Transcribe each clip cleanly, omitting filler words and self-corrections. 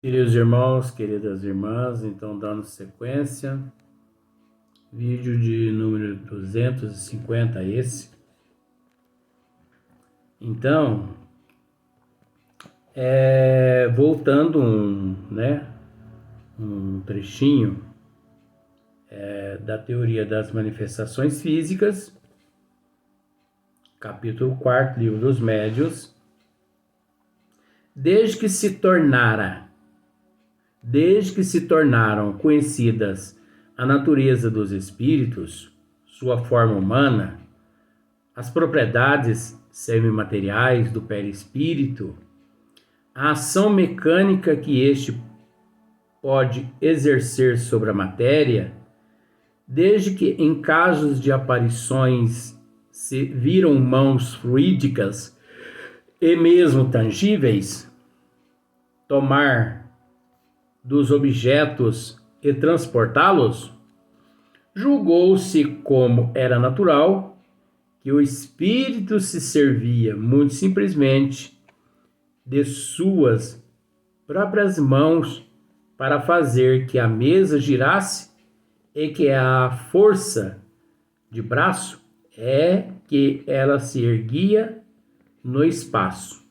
Queridos irmãos, queridas irmãs, então dando sequência, vídeo de número 250 esse. Então, voltando um trechinho da teoria das manifestações físicas, capítulo 4, livro dos médiuns, desde que se tornaram conhecidas a natureza dos espíritos, sua forma humana, as propriedades semimateriais do perispírito, a ação mecânica que este pode exercer sobre a matéria, desde que em casos de aparições se viram mãos fluídicas e mesmo tangíveis, tomar dos objetos e transportá-los, julgou-se como era natural que o espírito se servia muito simplesmente de suas próprias mãos para fazer que a mesa girasse e que a força de braço é que ela se erguia no espaço,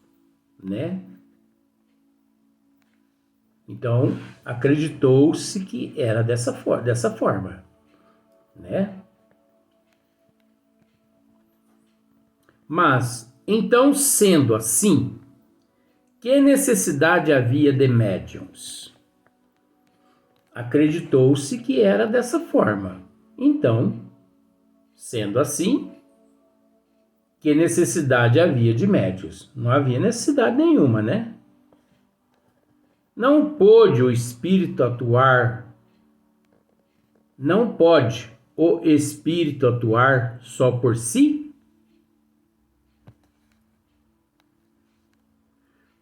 né? Então, acreditou-se que era dessa forma, né? Mas, então, sendo assim, que necessidade havia de médiuns? Acreditou-se que era dessa forma. Então, sendo assim, que necessidade havia de médiuns? Não havia necessidade nenhuma, né? Não pode o espírito atuar só por si?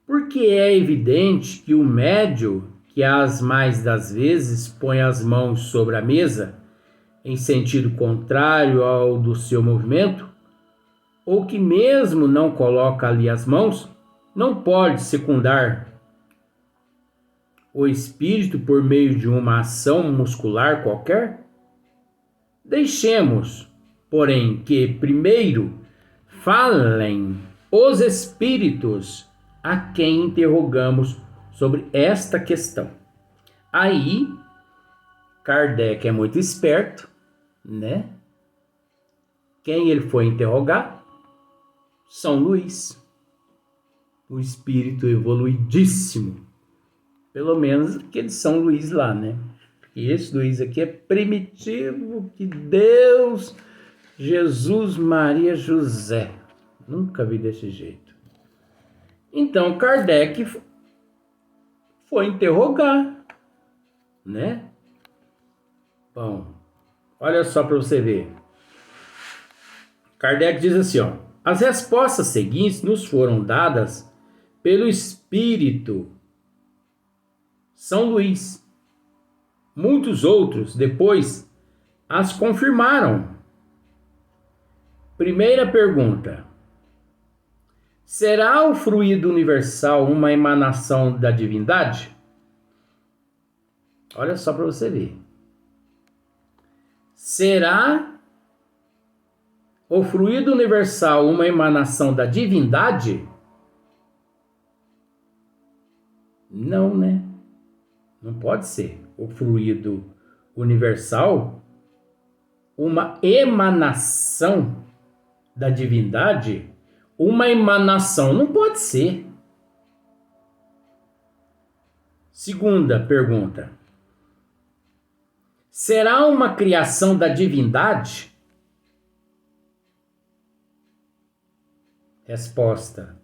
Porque é evidente que o médium, que as mais das vezes põe as mãos sobre a mesa, em sentido contrário ao do seu movimento, ou que mesmo não coloca ali as mãos, não pode secundar o espírito por meio de uma ação muscular qualquer? Deixemos, porém, que primeiro falem os espíritos a quem interrogamos sobre esta questão. Aí, Kardec é muito esperto, né? Quem ele foi interrogar? São Luís, o espírito evoluidíssimo. Pelo menos aquele São Luís lá, né? E esse Luís aqui é primitivo, que Deus, Jesus, Maria, José. Nunca vi desse jeito. Então, Kardec foi interrogar, né? Bom, olha só para você ver. Kardec diz assim, ó: as respostas seguintes nos foram dadas pelo Espírito São Luís. Muitos outros depois as confirmaram. Primeira pergunta: será o fluido universal uma emanação da divindade? Olha só para você ver. Será o fluido universal uma emanação da divindade? Não, né? Não pode ser o fluido universal uma emanação da divindade. Uma emanação não pode ser. Segunda pergunta: será uma criação da divindade? Resposta: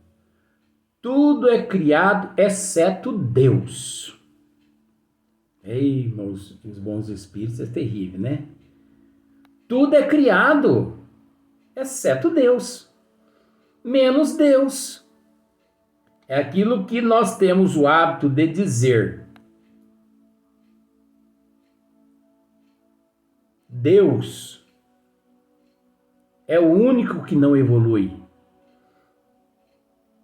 tudo é criado exceto Deus. Ei, os bons espíritos, é terrível, né? Tudo é criado exceto Deus, menos Deus. É aquilo que nós temos o hábito de dizer: Deus é o único que não evolui.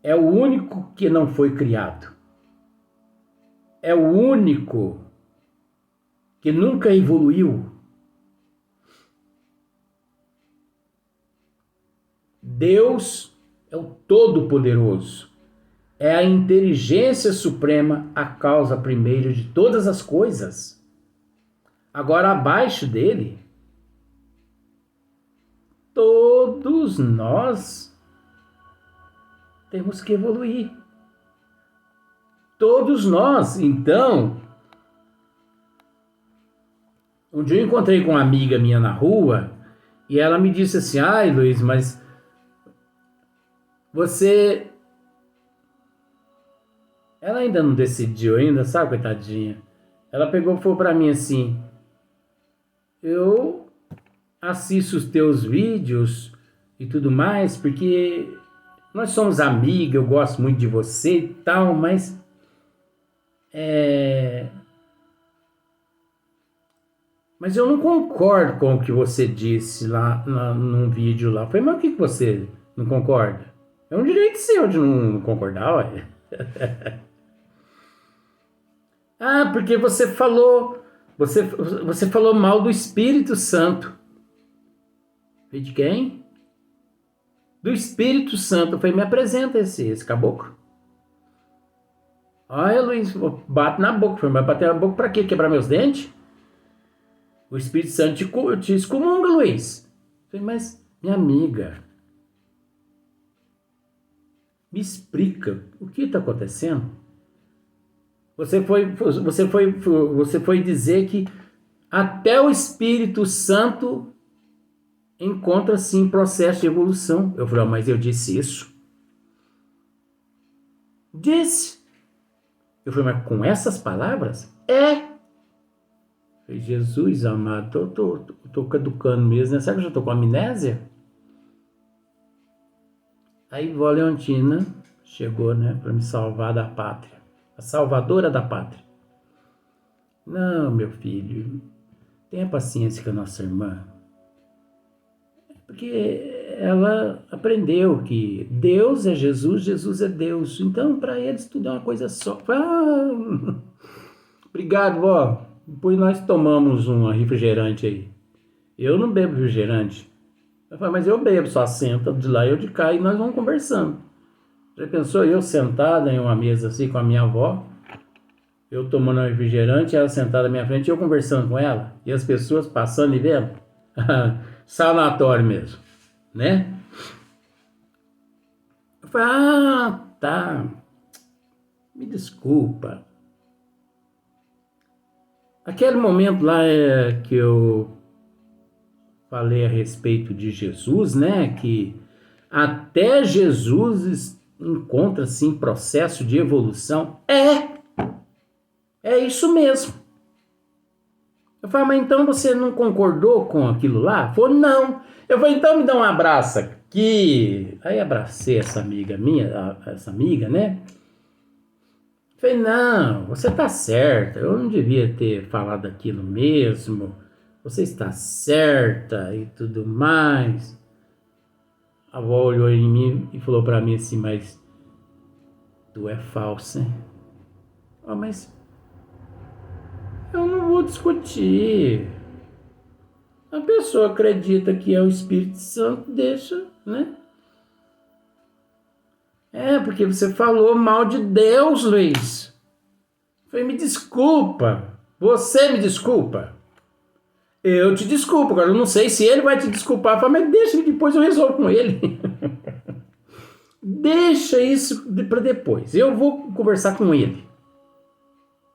É o único que não foi criado. é o único que nunca evoluiu. Deus é o Todo-Poderoso. É a inteligência suprema, a causa primeira de todas as coisas. Agora, abaixo dele, todos nós temos que evoluir. Todos nós. Então, um dia eu encontrei com uma amiga minha na rua e ela me disse assim: ai, Luiz, mas você... Ela ainda não decidiu ainda, sabe, coitadinha? Ela pegou e falou pra mim assim: eu assisto os teus vídeos e tudo mais, porque nós somos amigos, eu gosto muito de você e tal, mas mas eu não concordo com o que você disse lá num vídeo lá. Eu falei, mas o que você não concorda? É um direito seu de não concordar, ué. Ah, porque você falou mal do Espírito Santo. E de quem? Do Espírito Santo. Eu falei, me apresenta esse caboclo. Olha, Luiz, bate na boca. Eu falei, mas bater na boca pra quê? Quebrar meus dentes? O Espírito Santo te excomunga, Luiz. Eu falei, mas, minha amiga, me explica o que está acontecendo? Você foi dizer que até o Espírito Santo encontra-se em processo de evolução. Eu falei, mas eu disse isso? Disse. Eu falei, mas com essas palavras? É. Eu falei, Jesus amado, tô caducando mesmo, né? Será que eu já tô com amnésia? Aí vó Leontina chegou, né, para me salvar da pátria. A salvadora da pátria. Não, meu filho, tenha paciência com a nossa irmã. Porque ela aprendeu que Deus é Jesus, Jesus é Deus. Então, para eles, tudo é uma coisa só. Obrigado, vó. Depois nós tomamos um refrigerante aí. Eu não bebo refrigerante. Eu falei, mas eu bebo, só senta de lá e eu de cá e nós vamos conversando. Já pensou eu sentada em uma mesa assim com a minha avó, eu tomando um refrigerante, ela sentada na minha frente, eu conversando com ela, e as pessoas passando e vendo? Sanatório mesmo, né? Eu falei, tá, me desculpa. Aquele momento lá que eu falei a respeito de Jesus, né? Que até Jesus encontra-se em processo de evolução. É isso mesmo. Eu falei, mas então você não concordou com aquilo lá? Falou, não. Eu falei, então me dá um abraço aqui. Aí abracei essa amiga minha, né? Falei, não, você tá certa, eu não devia ter falado aquilo mesmo. Você está certa e tudo mais. A avó olhou em mim e falou pra mim assim, mas tu é falsa, hein? Ah, mas eu não vou discutir. A pessoa acredita que é o Espírito Santo, deixa, né? Porque você falou mal de Deus, Luiz. Eu falei, me desculpa. Você me desculpa. Eu te desculpo, agora eu não sei se ele vai te desculpar. Eu falei, mas deixa que depois eu resolvo com ele. Deixa isso para depois. Eu vou conversar com ele.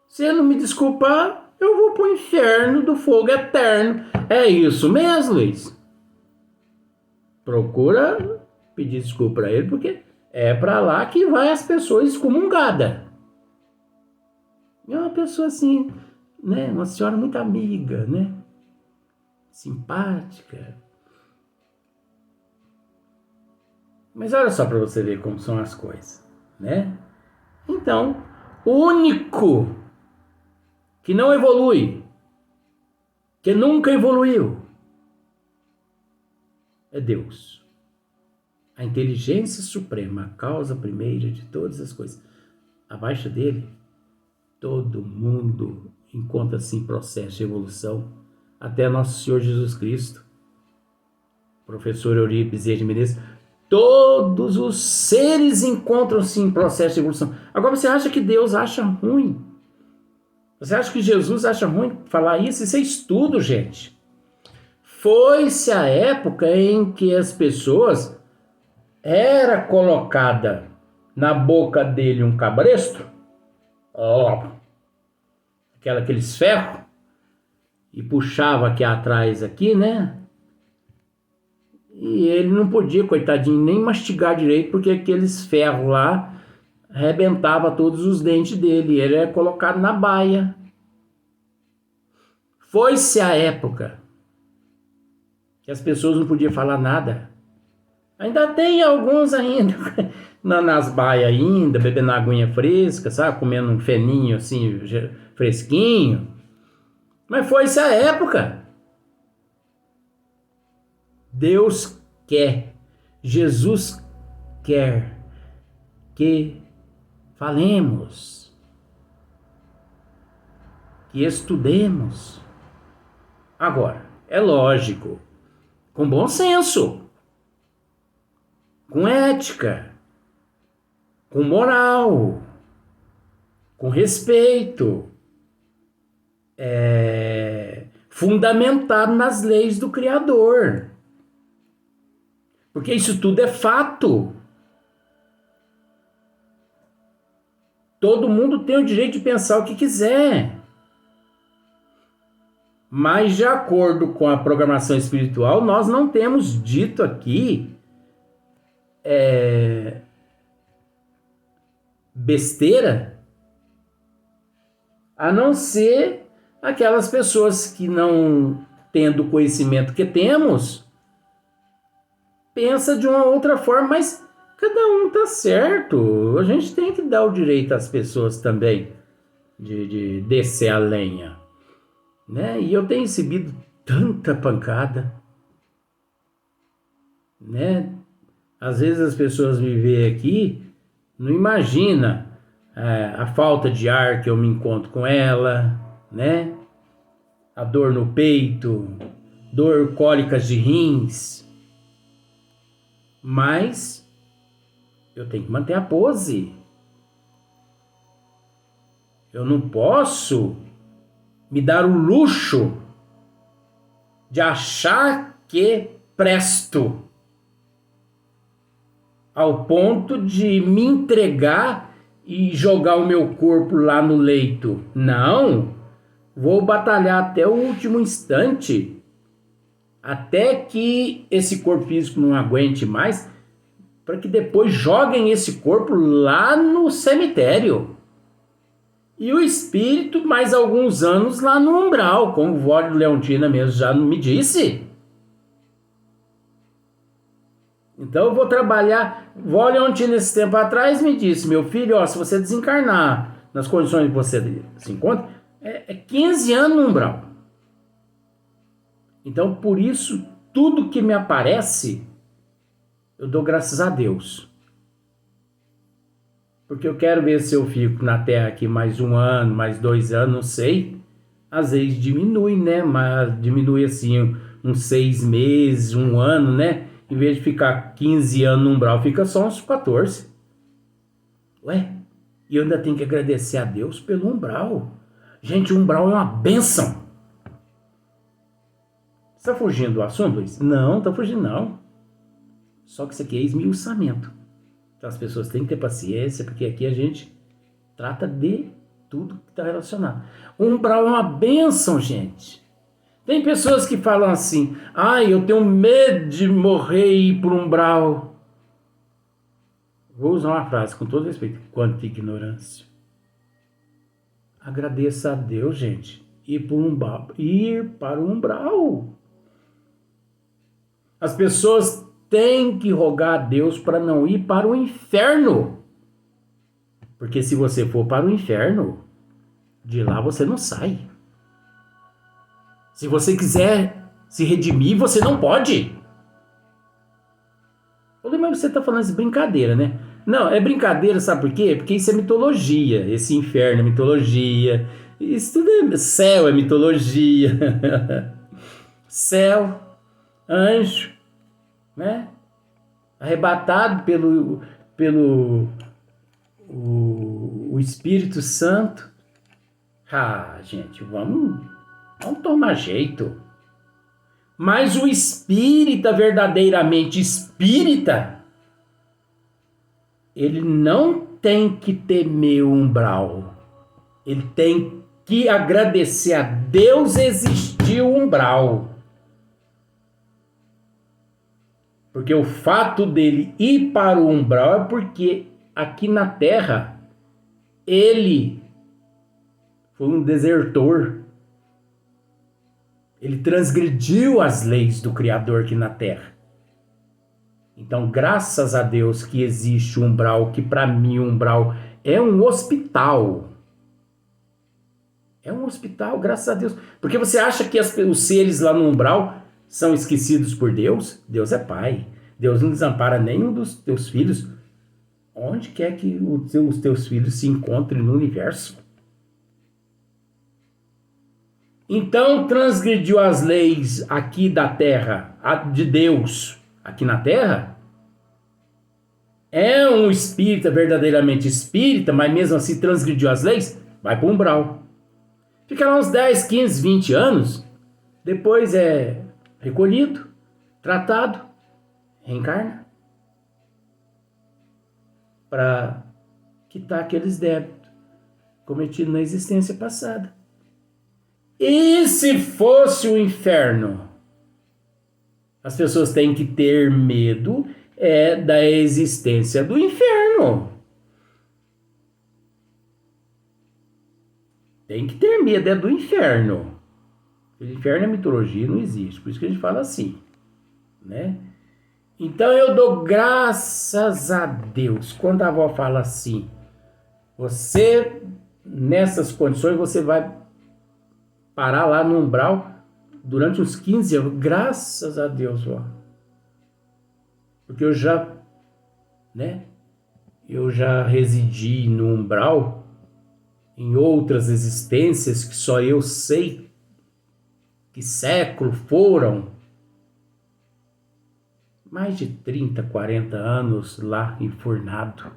Se ele não me desculpar, eu vou pro inferno do fogo eterno. É isso mesmo, Luiz? Procura pedir desculpa para ele, porque é para lá que vai as pessoas excomungadas. É uma pessoa assim, né? Uma senhora muito amiga, né? Simpática. Mas olha só para você ver como são as coisas, né? Então, o único que não evolui, que nunca evoluiu, é Deus. A inteligência suprema, a causa primeira de todas as coisas. Abaixo dele, Todo mundo encontra-se em processo de evolução, até nosso Senhor Jesus Cristo. Professor Eurípides de Menezes, todos os seres encontram-se em processo de evolução. Agora, você acha que Deus acha ruim? Você acha que Jesus acha ruim falar isso? Isso é estudo, gente. Foi-se a época em que as pessoas era colocada na boca dele um cabresto, aqueles ferros, e puxava aqui atrás aqui, né? E ele não podia, coitadinho, nem mastigar direito, porque aqueles ferros lá arrebentava todos os dentes dele. Ele era colocado na baia. Foi-se a época que as pessoas não podiam falar nada. Ainda tem alguns ainda nas baias ainda, bebendo aguinha fresca, sabe? Comendo um feninho assim, fresquinho. Mas foi-se a época. Deus quer, Jesus quer que falemos, que estudemos. Agora, é lógico, com bom senso, com ética, com moral, com respeito, fundamentado nas leis do Criador. Porque isso tudo é fato. Todo mundo tem o direito de pensar o que quiser. Mas, de acordo com a programação espiritual, nós não temos dito aqui besteira, a não ser aquelas pessoas que, não tendo o conhecimento que temos, pensa de uma outra forma, mas cada um tá certo. A gente tem que dar o direito às pessoas também de descer a lenha, né? E eu tenho recebido tanta pancada, né? Às vezes as pessoas me veem aqui, não imagina a falta de ar que eu me encontro com ela, né? A dor no peito, cólicas de rins. Mas eu tenho que manter a pose. Eu não posso me dar o luxo de achar que presto ao ponto de me entregar e jogar o meu corpo lá no leito. Não, vou batalhar até o último instante, até que esse corpo físico não aguente mais, para que depois joguem esse corpo lá no cemitério. E o espírito, mais alguns anos lá no umbral, como o Vó de Leontina mesmo já me disse. Então eu vou trabalhar. Vó Leontina, esse tempo atrás, me disse: meu filho, ó, se você desencarnar nas condições que você se encontra, é 15 anos no umbral. Então, por isso, tudo que me aparece, eu dou graças a Deus. Porque eu quero ver se eu fico na Terra aqui mais 1 ano, mais 2 anos, não sei. Às vezes diminui, né? Mas diminui assim, uns 6 meses, 1 ano, né? Em vez de ficar 15 anos no umbral, fica só uns 14. Ué, e eu ainda tenho que agradecer a Deus pelo umbral. Gente, o umbral é uma bênção. Você está fugindo do assunto, Luiz? Não, está fugindo não. Só que isso aqui é esmiuçamento. Então as pessoas têm que ter paciência, porque aqui a gente trata de tudo que está relacionado. O umbral é uma bênção, gente. Tem pessoas que falam assim: eu tenho medo de morrer e ir para o umbral. Vou usar uma frase com todo respeito: quanta ignorância. Agradeça a Deus, gente. Ir para o umbral. As pessoas têm que rogar a Deus para não ir para o inferno. Porque se você for para o inferno, de lá você não sai. Se você quiser se redimir, você não pode. Mas você está falando de brincadeira, né? Não, é brincadeira, sabe por quê? Porque isso é mitologia. Esse inferno é mitologia. Isso tudo é... Céu é mitologia. Céu, anjo, né? Arrebatado pelo o Espírito Santo. Ah, gente, vamos tomar jeito. Mas o espírita, verdadeiramente espírita, ele não tem que temer o umbral. Ele tem que agradecer a Deus existir o umbral. Porque o fato dele ir para o umbral é porque aqui na Terra ele foi um desertor. Ele transgrediu as leis do Criador aqui na Terra. Então, graças a Deus que existe o umbral, que para mim o umbral é um hospital. É um hospital, graças a Deus. Porque você acha que os seres lá no umbral são esquecidos por Deus? Deus é Pai. Deus não desampara nenhum dos teus filhos. Onde quer que os teus filhos se encontrem no universo? Então transgrediu as leis aqui da terra, de Deus aqui na terra. É um espírita, verdadeiramente espírita, mas mesmo assim transgrediu as leis, vai para o umbral. Fica lá uns 10, 15, 20 anos, depois é recolhido, tratado, reencarna, para quitar aqueles débitos cometidos na existência passada. E se fosse o inferno? As pessoas têm que ter medo da existência do inferno. Tem que ter medo do inferno. O inferno é mitologia, não existe. Por isso que a gente fala assim, né? Então eu dou graças a Deus. Quando a avó fala assim, você, nessas condições, você vai parar lá no umbral durante uns 15 anos. Graças a Deus, ó. Porque eu já residi no umbral em outras existências que só eu sei que século foram. Mais de 30, 40 anos lá enfurnado.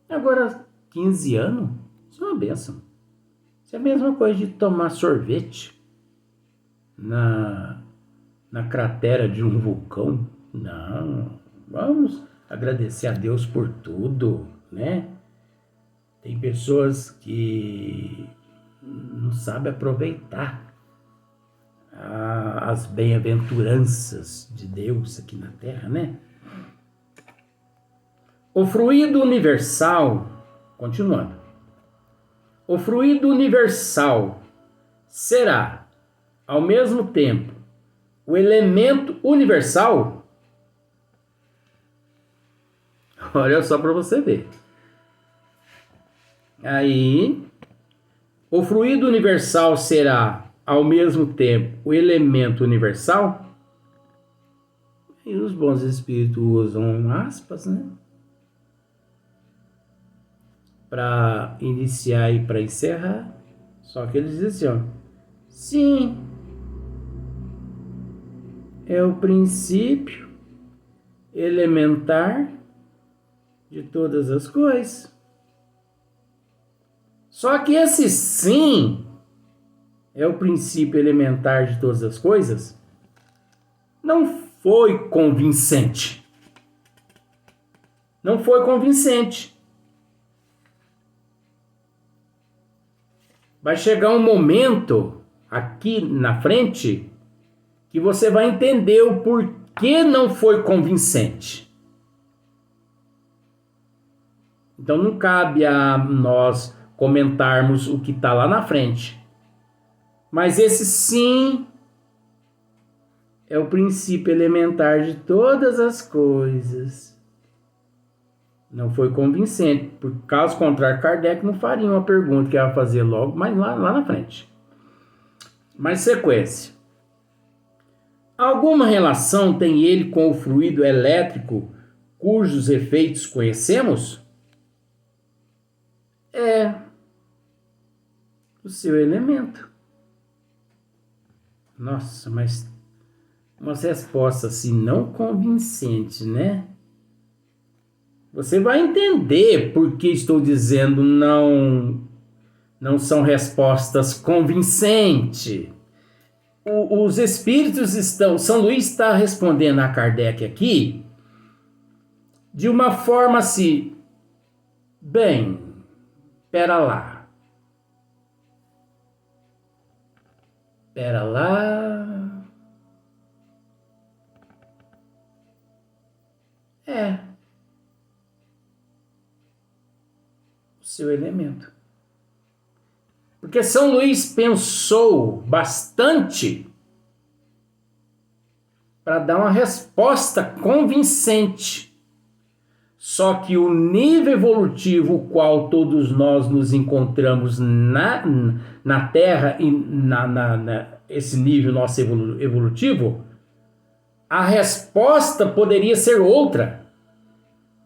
Agora, 15 anos, isso é uma bênção. Isso é a mesma coisa de tomar sorvete na cratera de um vulcão. Não, vamos agradecer a Deus por tudo, né? Tem pessoas que não sabem aproveitar as bem-aventuranças de Deus aqui na Terra, né? O fluido universal, continuando, o fluido universal será, ao mesmo tempo, o elemento universal. Olha só para você ver. Aí, o fluido universal será, ao mesmo tempo, o elemento universal. E os bons espíritos usam aspas, né? Para iniciar e para encerrar. Só que eles dizem assim, ó, sim, é o princípio elementar de todas as coisas. Só que esse sim é o princípio elementar de todas as coisas não foi convincente. Não foi convincente. Vai chegar um momento aqui na frente que você vai entender o porquê não foi convincente. Então não cabe a nós comentarmos o que está lá na frente. Mas esse sim é o princípio elementar de todas as coisas. Não foi convincente. Por caso contrário, Kardec não faria uma pergunta que ia fazer logo, mas lá na frente. Mas sequência. Alguma relação tem ele com o fluido elétrico cujos efeitos conhecemos, é o seu elemento. Nossa, mas umas respostas assim não convincentes, né? Você vai entender por que estou dizendo não são respostas convincentes. Os espíritos São Luís está respondendo a Kardec aqui de uma forma assim, bem, pera lá. É o seu elemento. Porque São Luís pensou bastante para dar uma resposta convincente. Só que o nível evolutivo o qual todos nós nos encontramos na Terra, e esse nível nosso evolutivo, a resposta poderia ser outra.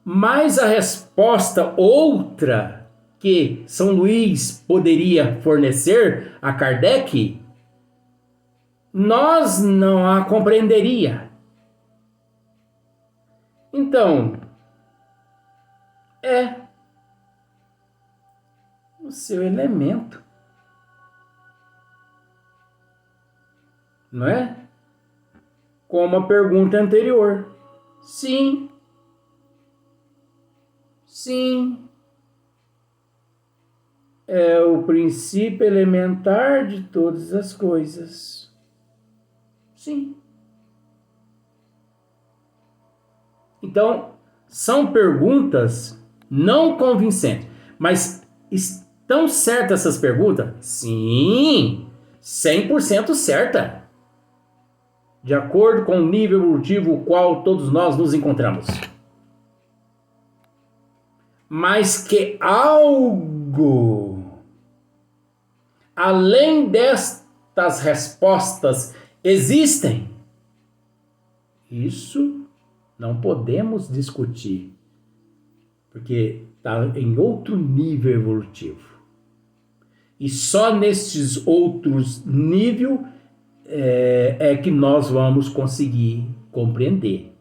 Mas a resposta outra que São Luís poderia fornecer a Kardec, nós não a compreenderia. Então, é o seu elemento, não é? Como a pergunta anterior. Sim. É o princípio elementar de todas as coisas. Sim. Então, são perguntas não convincentes. Mas estão certas essas perguntas? Sim, 100% certa. De acordo com o nível evolutivo o qual todos nós nos encontramos. Mas que algo além destas respostas existem, isso não podemos discutir, porque está em outro nível evolutivo. E só nestes outros níveis é que nós vamos conseguir compreender.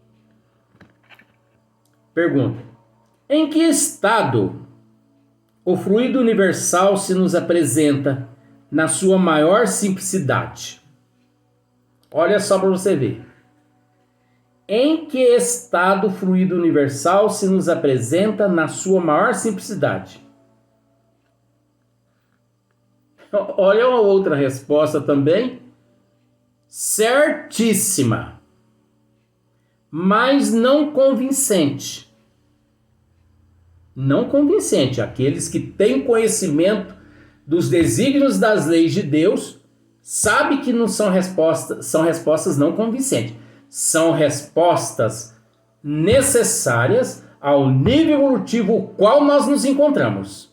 Pergunta: em que estado o fluido universal se nos apresenta na sua maior simplicidade? Olha só para você ver. Em que estado o fluido universal se nos apresenta na sua maior simplicidade? Olha uma outra resposta também, certíssima, mas não convincente. Não convincente. Aqueles que têm conhecimento dos desígnios das leis de Deus sabem que não são respostas não convincentes. São respostas necessárias ao nível evolutivo o qual nós nos encontramos.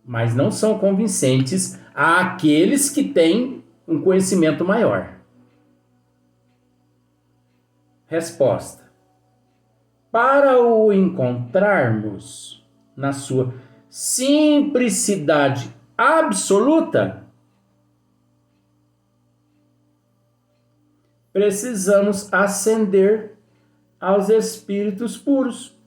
Mas não são convincentes àqueles que têm um conhecimento maior. Resposta: para o encontrarmos na sua simplicidade absoluta, precisamos ascender aos espíritos puros.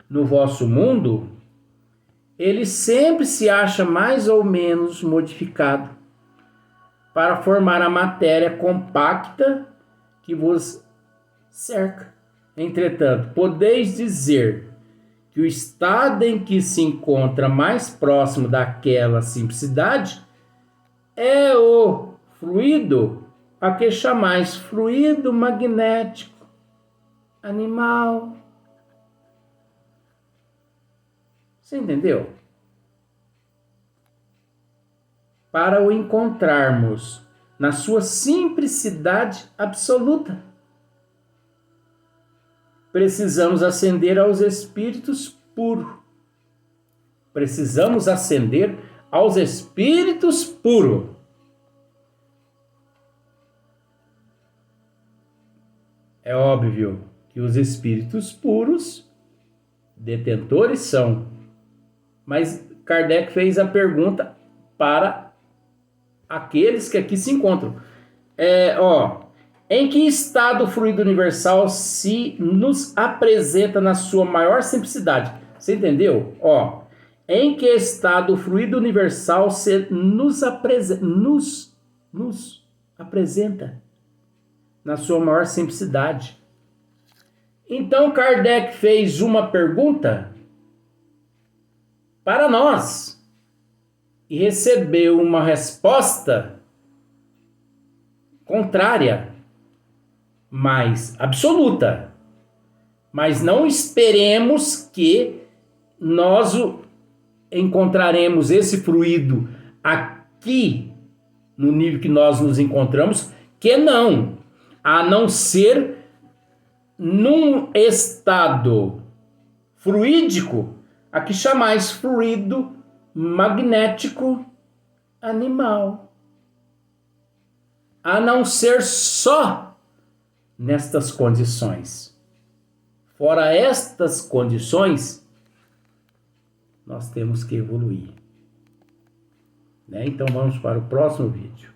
No vosso mundo, ele sempre se acha mais ou menos modificado para formar a matéria compacta que vos cerca. Entretanto, podeis dizer que o estado em que se encontra mais próximo daquela simplicidade é o fluido a que chamais fluido magnético, animal. Você entendeu? Para o encontrarmos na sua simplicidade absoluta, precisamos ascender aos espíritos puros. Precisamos ascender aos espíritos puros. É óbvio que os espíritos puros detentores são. Mas Kardec fez a pergunta para aqueles que aqui se encontram. Em que estado o fluido universal se nos apresenta na sua maior simplicidade? Você entendeu? Em que estado o fluido universal se nos apresenta na sua maior simplicidade? Então Kardec fez uma pergunta para nós e recebeu uma resposta contrária, mas absoluta. Mas não esperemos que nós encontraremos esse fluido aqui no nível que nós nos encontramos, que não, a não ser num estado fluídico, a que chamais fluido magnético animal. A não ser só nestas condições. Fora estas condições, nós temos que evoluir. Então vamos para o próximo vídeo.